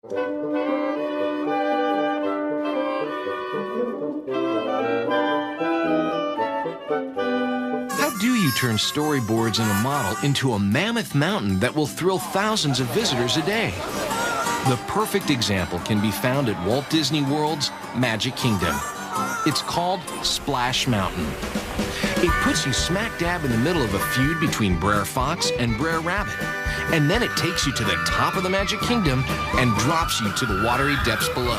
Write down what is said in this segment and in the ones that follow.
How do you turn storyboards and a model into a mammoth mountain that will thrill thousands of visitors a day? The perfect example can be found at Walt Disney World's Magic Kingdom. It's called Splash Mountain. It puts you smack dab in the middle of a feud between Brer Fox and Brer Rabbit. And then it takes you to the top of the Magic Kingdom and drops you to the watery depths below.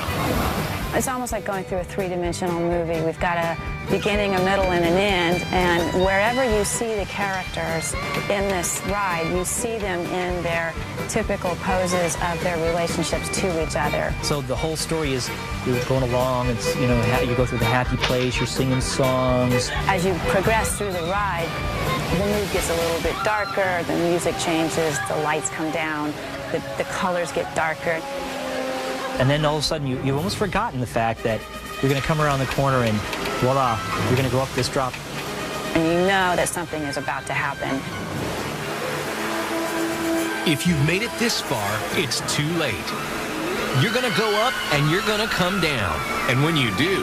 It's almost like going through a three-dimensional movie. We've got a beginning, a middle, and an end, and wherever you see the characters in this ride, you see them in their typical poses of their relationships to each other. So the whole story is you're going along, it's, you know, you go through the happy place, you're singing songs. As you progress through the ride, the mood gets a little bit darker, the music changes, the lights come down, the colors get darker. And then all of a sudden, you've almost forgotten the fact that you're going to come around the corner and voila, you're going to go up this drop. And you know that something is about to happen. If you've made it this far, it's too late. You're going to go up and you're going to come down. And when you do,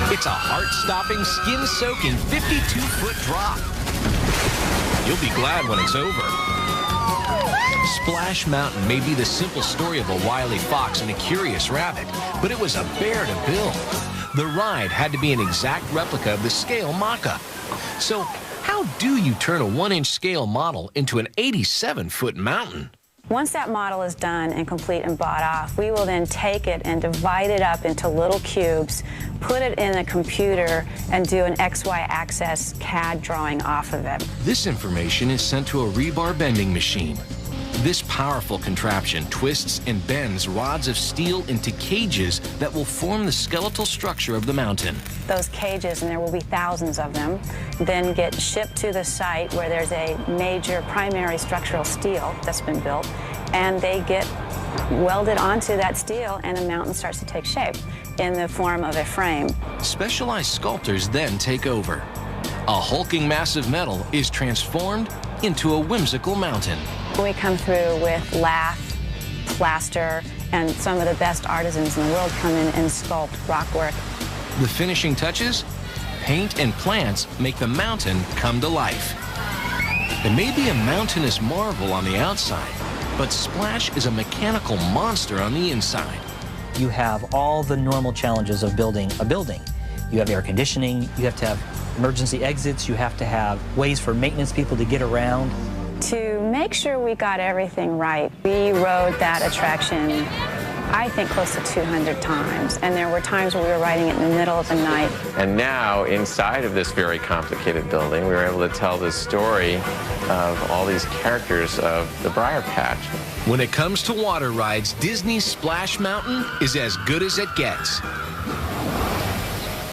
it's a heart-stopping, skin-soaking 52-foot drop. You'll be glad when it's over. Splash Mountain may be the simple story of a wily fox and a curious rabbit, but it was a bear to build. The ride had to be an exact replica of the scale mock-up. So how do you turn a 1-inch scale model into an 87-foot mountain? Once that model is done and complete and bought off, we will then take it and divide it up into little cubes, put it in a computer, and do an XY axis CAD drawing off of it. This information is sent to a rebar bending machine. This powerful contraption twists and bends rods of steel into cages that will form the skeletal structure of the mountain. Those cages, and there will be thousands of them, then get shipped to the site where there's a major primary structural steel that's been built, and they get welded onto that steel, and a mountain starts to take shape in the form of a frame. Specialized sculptors then take over. A hulking mass of metal is transformed into a whimsical mountain. We come through with lath, plaster, and some of the best artisans in the world come in and sculpt rock work. The finishing touches? Paint and plants make the mountain come to life. It may be a mountainous marvel on the outside, but Splash is a mechanical monster on the inside. You have all the normal challenges of building a building. You have air conditioning, you have to have emergency exits, you have to have ways for maintenance people to get around. To make sure we got everything right, we rode that attraction, I think, close to 200 times. And there were times where we were riding it in the middle of the night. And now, inside of this very complicated building, we were able to tell the story of all these characters of the Briar Patch. When it comes to water rides, Disney's Splash Mountain is as good as it gets.